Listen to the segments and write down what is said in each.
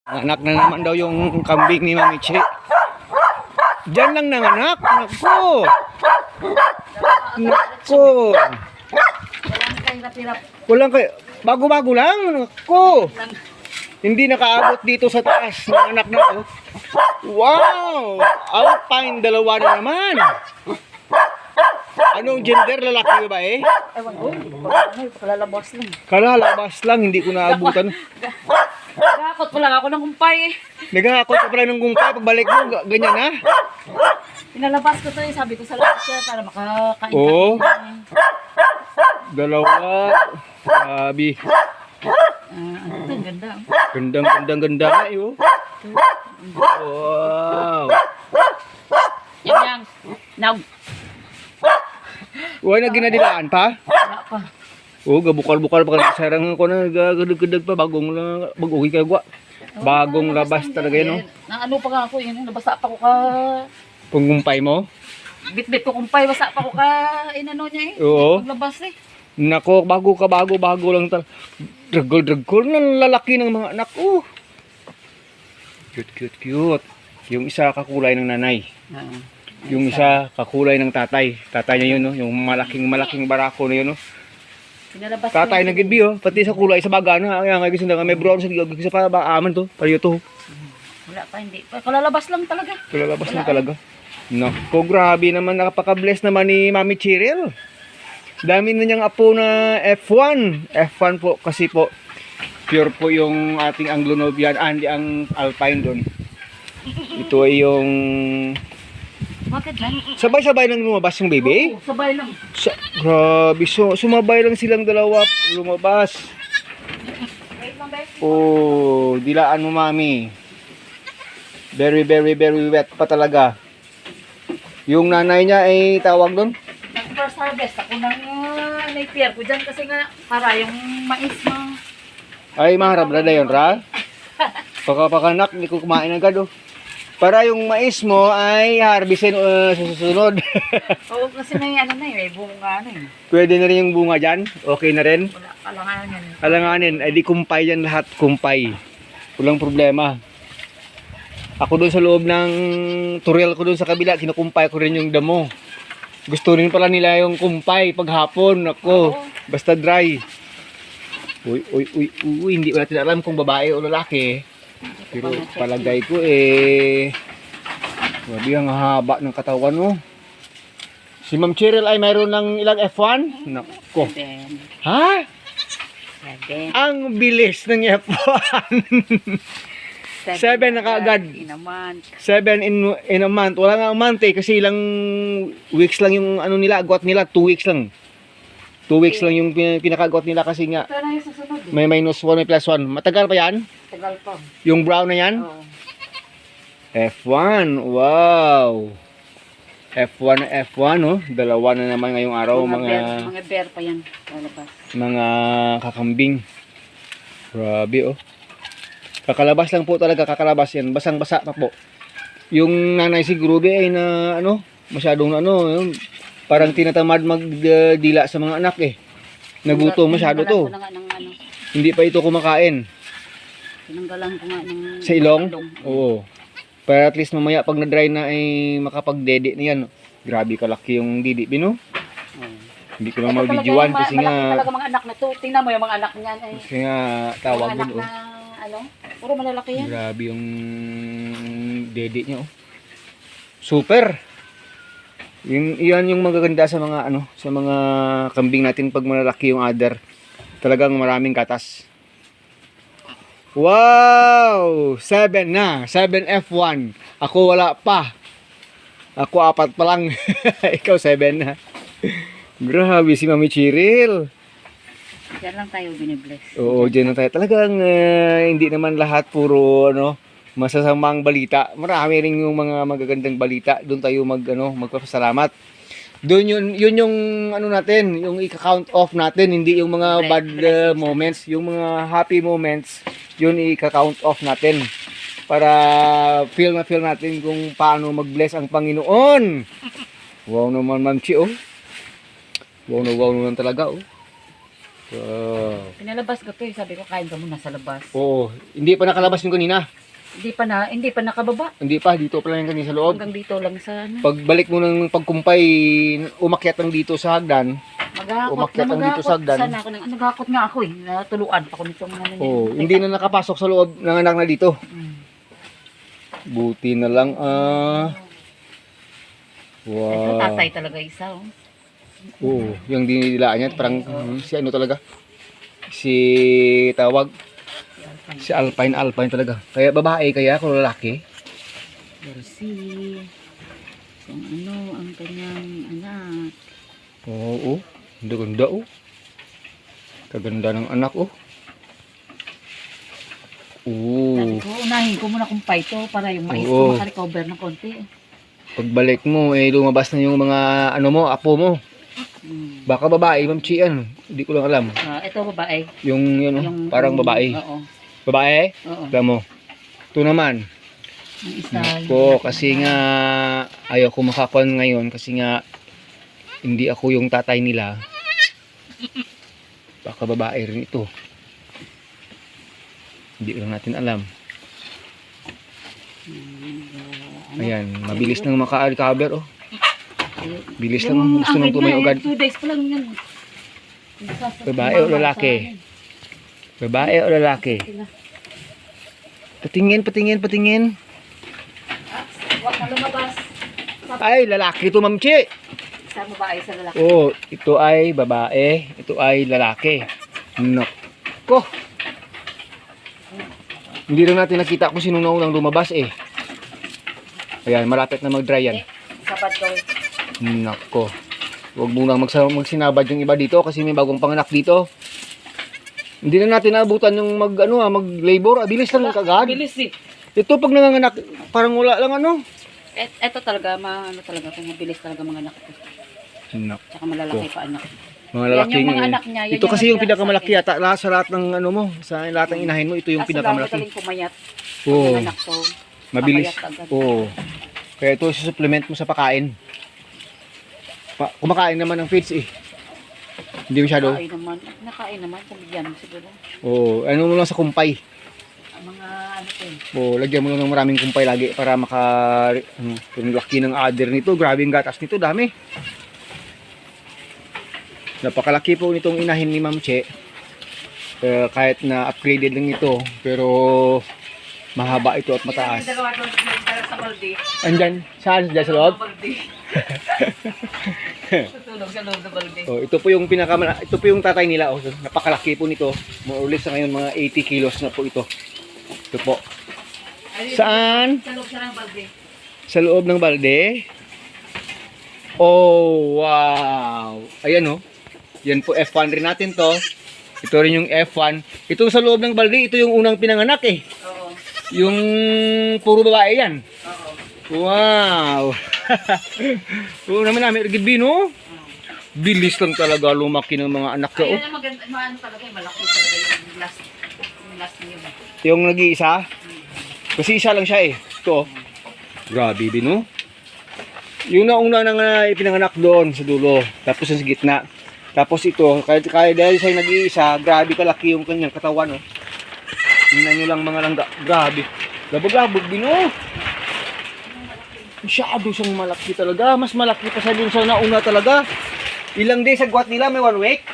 Anak na naman daw yung kambing ni Mami Che. Diyan lang nanganak. Naku. Naku. Walang kayo. Bago-bago lang. Naku. Hindi nakaabot dito sa taas. Nanganak na to. Wow. Alpine, dalawa na naman. Anong gender? Lalaki ba eh? Ewan ko. Kalalabas lang. Kalalabas lang. Hindi ko naabutan. Nagakot pa lang ako ng kumpay eh. Nagkakakot ka pala ng kumpay. Pagbalik mo, ganyan na. Pinalabas ko to eh. Sabi ko sa labas siya para makakain Oo. kami. Dalawa. Sabi. Ano ito? Ganda. Ganda nga yun. Wow. Yang. Now. Wala na ginadilaan pa? Wala pa. Oo, gabukal-bukal pa. Sarang ko na gadag-gadag pa. Bagong kayo gwa. Bagong labas talaga yun. Na ano pa nga ako yun. Nabasa pa ko ka. Punggumpay mo? Bit-bit ko kumpay. Basa pa ko ka. Inano niya eh. Oo. Paglabas eh. Nako, bago lang talaga. Dragol na lalaki ng mga anak. Cute. Yung isa kakulay ng nanay. Yung isa kakulay ng tatay. Tatay niya yun, no? Yung malaking barako na yun, no? Pinalabas Tatay na gidbi, oh. Pati sa kulay sa baga na. Kaya nga gusto na may brown sa gigag sa pa aman to. Pariyo to. Wala pa, hindi pa. Kalalabas lang talaga. Kalalabas lang talaga. Nako, grabe naman. Nakapaka-bless naman ni Mami Cheryl. Dami na niyang apo na F1. F1 po kasi po pure po yung ating Anglo Nobian and ang Alpine doon. Ito ay yung Bakit lang? sabay-sabay lang lumabas yung baby. Oo, sabay lang. Grabe, sumabay lang silang dalawa lumabas. Wait lang, Beth. Oh, dilaan mo mami. Very wet pa talaga. Yung nanay niya ay tawag doon? Nag-first harvest ako ng napier ko dyan kasi nga para yung mais mo. Ay, maharap na yun, Ra. Pagkapakanak, hindi ko kumain agad, oh. Para yung mais mo ay harvestin sa susunod. Oo, kasi may ano na may bunga na eh. Pwede na rin yung bunga dyan. Okay na rin. Wala, kalangan yan. Alanganin, ay di kumpay yan lahat, kumpay. Walang problema. Ako doon sa loob ng tutorial ko doon sa kabila, kinukumpay ko rin yung damo. Gusto rin pala nila yung kumpay paghapon. Ako, basta dry. Uy, hindi wala alam kung babae o lalaki. Pero palagay ko grabe ang haba ng katawan mo. Si Ma'am Cheryl ay mayroon ng ilang F1? Nako. 7. Ha? 7. Ang bilis ng F1. 7 na kaagad. In a month. 7 in a month. Wala nga month kasi ilang weeks lang yung ano nila, agwat nila, 2 weeks lang. 2 weeks lang yung pinakagwat nila kasi nga Ito na yung susunod eh. may -1, may +1. Matagal pa yan? Tagal pa. Yung brown na yan? Oo. F1. Wow. F1 na F1, oh. Dalawa na naman ngayong araw, Mga bear pa yan. Lalabas. mga kakambing. Grabe, oh. Kakalabas lang po talaga, kakalabas yan. Basang-basa pa po. Yung nanay siguro ay na ano, masyadong yung parang tinatamad magdila sa mga anak eh. Nagutom masyado to. Tinanggalan ko na nga ng ano. Hindi pa ito kumakain. Tinanggalan ko nga ng Sa ilong? Oo. Para at least mamaya pag na-dry na ay makapag-dede na yan. Grabe kalaki yung didi, Bino. Hindi ko lang mag-videoan kasi nga malaki talaga mga anak na to. Tingnan mo yung mga anak niyan eh. kasi nga tawag Mga anak doon, oh. na ano? Puro malalaki yan. Grabe yung dede niya, oh. Super. Yan yung magaganda sa mga ano, sa mga kambing natin pag malalaki yung adder. Talagang maraming katas. Wow! 7 na. 7 F1. Ako wala pa. Ako 4 pa lang. Ikaw 7 na. Grabe si Mami Cheryl. Diyan lang tayo binibless. Oo, dyan na tayo. Talagang hindi naman lahat puro ano, masasamang balita. Marami rin yung mga magagandang balita. Doon tayo magpapasalamat. Doon yun yung ano natin, yung i-count off natin, hindi yung mga bad moments, yung mga happy moments, yun i-count off natin. Para feel natin kung paano mag-bless ang Panginoon. Wow naman, Ma'am Chi, oh. Wow naman talaga, oh. Wow. Pinalabas ko to eh. Sabi ko, kain ka muna sa labas. Oo, hindi pa nakalabas yung kanina. Hindi pa nakababa. Hindi pa, dito pa lang yung kanina sa loob. Hanggang dito lang sa ano. Pagbalik mo ng pagkumpay, umakyat lang dito sa hagdan. Umakyat lang dito sa hagdan. Sana ako nagakot nga ako eh. Natuluan pa ko nitong ano. Oo, hindi na nakapasok sa loob ng anak na dito. Buti na lang Ito wow. tatay talaga isa oh. Oo, yung dinidilaan niya, parang si ano talaga. Si tawag. Si Alpine talaga. Kaya babae, kaya kung lalaki. Jersey. Kung ano ang kanyang anak. Oo, ang ganda oh. Kaganda ng anak oh. Sabi Oo. ko, unahin ko muna kung ito para yung mais Oo. ko makarecover ng konti. Pagbalik mo, lumabas na yung mga ano mo, apo mo. Baka babae, Ma'am Chi, ano? Hindi ko lang alam. Ito babae. Yung, yun, oh, parang babae. Oo. Babae? Oo. Alam mo. Ito naman. Yung isa. Ako, kasi nga, ayaw ko makakuan ngayon kasi nga, hindi ako yung tatay nila. Baka babae rin ito. Hindi lang natin alam. Ayan, mabilis nang maka-recover, oh. Bilis lang, gusto nang tumayo agad. 2 days pa lang yan. Babae o lalaki? Babae o lalaki? Patingin. Huwag na lumabas. Ay, lalaki ito, Ma'am Chi. Isa babae, isa lalaki. Oh, ito ay babae, ito ay lalaki. Nako. Hindi lang natin nakita kung sino na unang lumabas eh. Ayan, malapit na mag-dry yan. Sapat ko. Nako. Huwag muna magsinabad yung iba dito kasi may bagong panganak dito. Hindi na natin naabutan yung mag-labor. Bilis lang kagad. Bilis eh. Ito pag nanganganak, parang wala lang ano. Ito talaga, talaga, mabilis talaga mga anak ko. Nako. Tsaka malalaki pa anak. Mga lalaki Yan yung mga niya, anak niya. Yan ito yung kasi yung natira pinakamalaki sa yata sa lahat ng ano mo, sa lahat ng inahin mo, ito yung Kaso pinakamalaki. lang pumayat. Oo. Yung anak ko. Mabilis. papayat agad. Oo. Kaya ito supplement mo sa pagkain. Kumakain naman ng feeds eh. Hindi masyado. Nakain naman. Pabigyan mo siguro. Oo. Ano mo lang sa kumpay. Ang mga ano ko eh. Oo. Lagyan mo lang ng maraming kumpay lagi para yung laki ng adder nito. Grabe yung gatas nito. Dami. Napakalaki po nitong inahin ni Ma'am Che. Kahit na upgraded lang ito. Pero mahaba ito at mataas. Yung dalawa doon sa balde. Andyan. Saan? Diyan sa loob? Tutulog sa loob ng balde. Oh, ito po yung tatay nila. Oh, napakalaki po nito. More or less sa ngayon mga 80 kilos na po ito. Ito po. Saan? Sa loob siya ng balde. Sa loob ng balde. Oh, wow. Ayan oh. Yan po F1 rin natin to. Ito rin yung F1. Ito sa loob ng balde, ito yung unang pinanganak eh. Oo. Yung puro babae yan. Oo. Wow. Oo naman namin Rigid no? Bilis lang talaga lumaki ng mga anak ko. Ayun ang maganda, maano talaga, malaki talaga yung last niyo. Yung nag-iisa? Kasi isa lang siya eh. Ito. Grabe din, no? Yung nauna nang ipinanganak doon sa dulo. Tapos sa gitna. Tapos ito, kaya dahil siya nag-iisa, grabe kalaki yung kanyang katawan, no? Tingnan nyo lang mga langga. Grabe. Labog-labog din, no? Masyado siyang malaki talaga. Mas malaki pa sa dun sa nauna talaga. Ilang days agwat nila? May 1 week?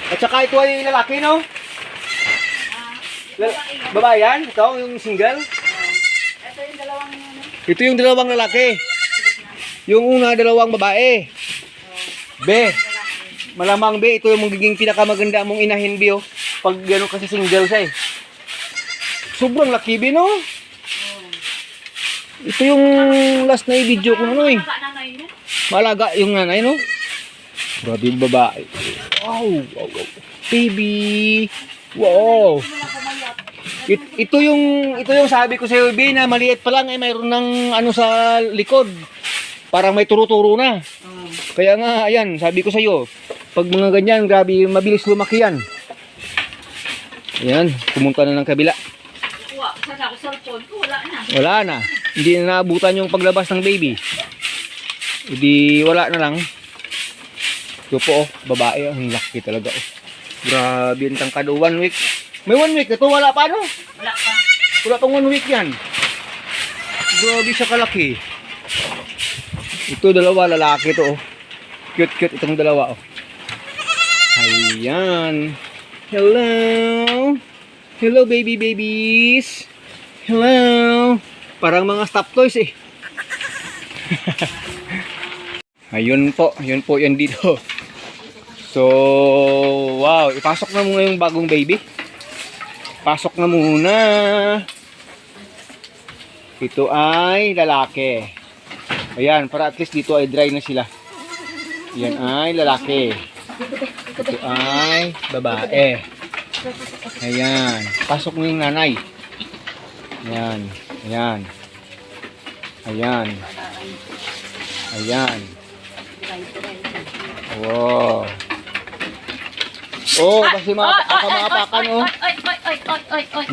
At saka ito ay lalaki, no? Babae yan? Ito yung single? Ito yung dalawang ano. Ito yung dalawang lalaki. Yung una, dalawang babae. Be, malamang be, ito yung magiging pinakamaganda mong inahin, be, oh. Pag gano'n kasi single siya, eh. Sobrang laki, be, no? Ito yung last na i-video ko, no, eh. Malaga yung nanay, no? Grabe yung babae. Wow, wow, wow. Baby. Wow. Ito yung sabi ko sa iyo, be, na maliit pa lang, eh, mayroon ng ano sa likod. Parang may turo-turo na. Kaya nga, ayan, sabi ko sa iyo, pag mga ganyan, grabe, mabilis lumaki yan. Ayan, pumunta na ng kabila. Sana ako cellphone ko, wala na. Wala na. Hindi na naabutan yung paglabas ng baby. Hindi, wala na lang. Ito po, babae. Ang laki talaga. Grabe ang tangkad. 1 week. May 1 week na to. Wala pa, no? Wala pa. Wala pang 1 week yan. Grabe siya kalaki. Ito, dalawa. Lalaki to, oh. Cute itong dalawa, oh. Ayan. Hello. Hello, babies. Hello. Parang mga stop toys, eh. Ayun po yan dito. So, wow, ipasok na muna yung bagong baby. Pasok na muna. Ito ay lalaki. Ayan, para at least dito ay dry na sila. Yan ay lalaki. Ito ay babae. Ayan, pasok mo yung nanay. Ayan, ayan. Ayan. Ayan. Wow. Oh, kasi maapakan, oh. Ay.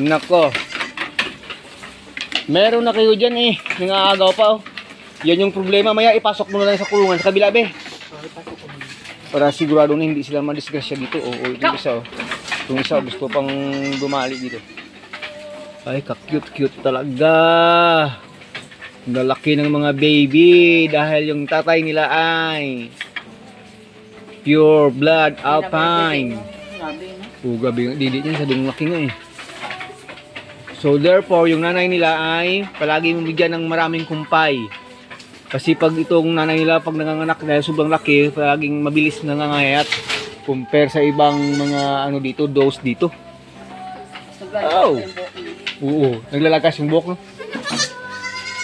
Nako. Meron na kayo dyan, eh. Nangaagaw pa, oh. Yan yung problema. Maya ipasok mo na lang sa kulungan sa kabila, be. Para sigurado na hindi sila madisgrasya dito. Oh, yung isa, oh. Yung isa, gusto pang dumali dito. Ay, ka-cute talaga. Lalaki ng mga baby dahil yung tatay nila ay pure blood alpine. Oh, gabi nga. Didi niya, sadong laki nga, eh. So, therefore, yung nanay nila ay palagi mabigyan ng maraming kumpay. Kasi pag itong nanay nila, pag nanganganak dahil sobrang laki, palaging mabilis nangangayat compare sa ibang mga ano dito, dose dito. Oh. Oo, naglalagas yung buhok, no?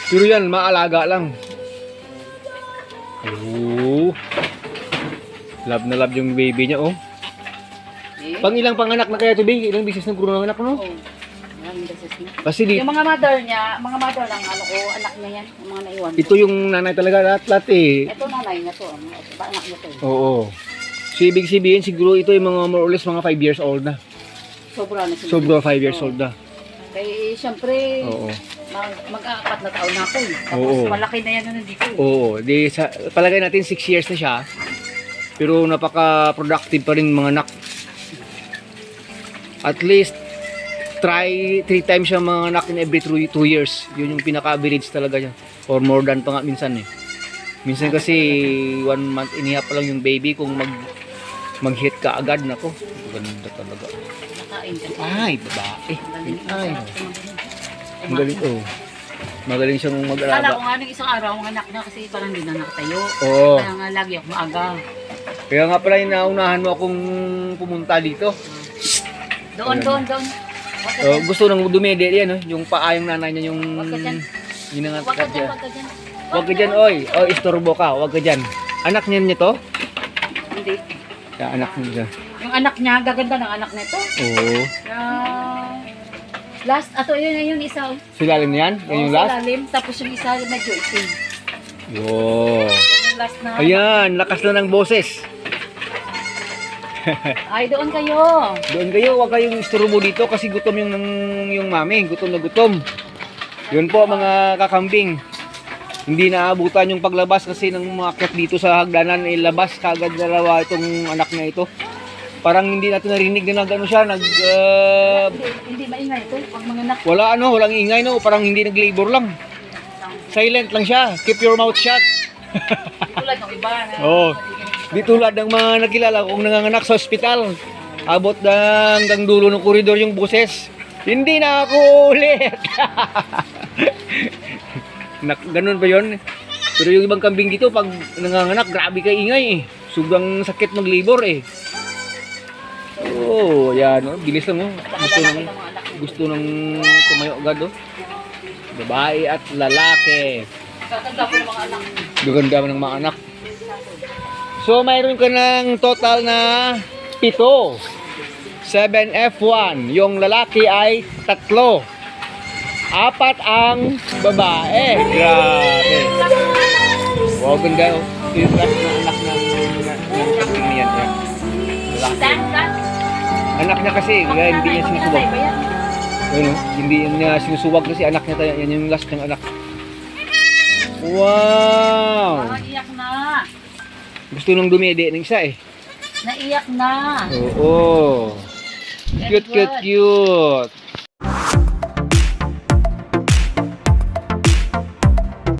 Pero yan, maalaga lang. Oh. Love na love yung baby niya, oh. Pang ilang panganak na kaya ito, baby? Ilang bisis ng kurang anak, no? Oh. Maraming beses na. Kasi di, Yung mga mother ng ano ko, anak niya yan, yung mga naiwan ko. ito yung nanay talaga lahat eh. Ito nanay na to, anak niya to. Oo. So, ibig sabihin, siguro ito yung mga more or less mga 5 years old na. Sobra na sila. Sobra 5 years old na. Kaya siyempre, Oo. mag-aapat na taon na ako eh. Tapos Oo. malaki na yan na nandito eh. Oo. Di, palagay natin 6 years na siya. Pero napaka-productive pa rin mga anak. At least, try 3 times siya mga anak in every 2 years. Yun yung pinaka-average talaga niya. Or more than pa nga minsan eh. Minsan kasi 1 month iniha pa lang yung baby kung mag-hit ka agad. Nako, ganda talaga. Nakain kasi. Ay, babae. Magaling Ay, ang magaling. Oh. Magaling siyang Kala mag-alaga. ko nga nung isang araw, ang anak niya kasi parang hindi na nakatayo. Oo. Kaya nga lagi ako maaga. Kaya nga pala inaunahan mo akong pumunta dito. Doon. Wag ka Oh, dyan. gusto nang dumede yan, oh. Yung paa yung nanay niya, yung Wag ka dyan. ginangat Wag ka niya. dyan, wag ka dyan. Wag ka dyan, oy. Oh, istorbo ka. Wag ka dyan. Anak niya to? Hindi. Ya, anak niya. Yung anak niya, gaganda ng anak nito. Oo. Last, ato yun yung isa. Silalim niyan? Yan yung sa last? lalim, tapos yung isa medyo itim. Yo. Yan yung last na. Ayan, lakas na ng boses. Ay, doon kayo. Doon kayo, wag kayong istorbo dito kasi gutom yung mami. Gutom na gutom. Yun po mga kakambing. Hindi naabutan yung paglabas kasi ng mga akyat dito sa hagdanan, ilabas kagad dalawa itong anak na ito. Parang hindi natin narinig na nag-ano siya, Hindi maingay ito, pag mga anak. walang ingay, no? Parang hindi nag-labor lang. Silent lang siya. Keep your mouth shut. Tulad ng iba na. Oo. Di tulad ng mga nakilala kong nanganganak sa ospital. Abot na hanggang dulo ng koridor yung boses. Hindi na ako ulit. Ganun ba yun? Pero yung ibang kambing dito, pag nanganganak, grabe kay ingay eh. Sobrang sakit mag-labor eh. Oh, yan oh. Bilis lang oh. Gusto nang tumayo agad oh. Babae at lalaki. Tatanda ko ng mga anak. Gaganda ng mga anak. So, mayroon ka ng total na 7. 7F1. Yung lalaki ay 3. 4 ang babae. Grabe. Wow, ganda oh. Yung last na anak ng kambing niyan. Lalaki. Anak niya kasi, kaya hindi niya sinusuwag. Ayun, oh, hindi niya sinusuwag kasi anak niya tayo. Yan yung last ng anak. Wow! Parang iyak na. Gusto nung dumede ng isa eh. Naiyak na. Oo. Very Cute, cute, good. cute.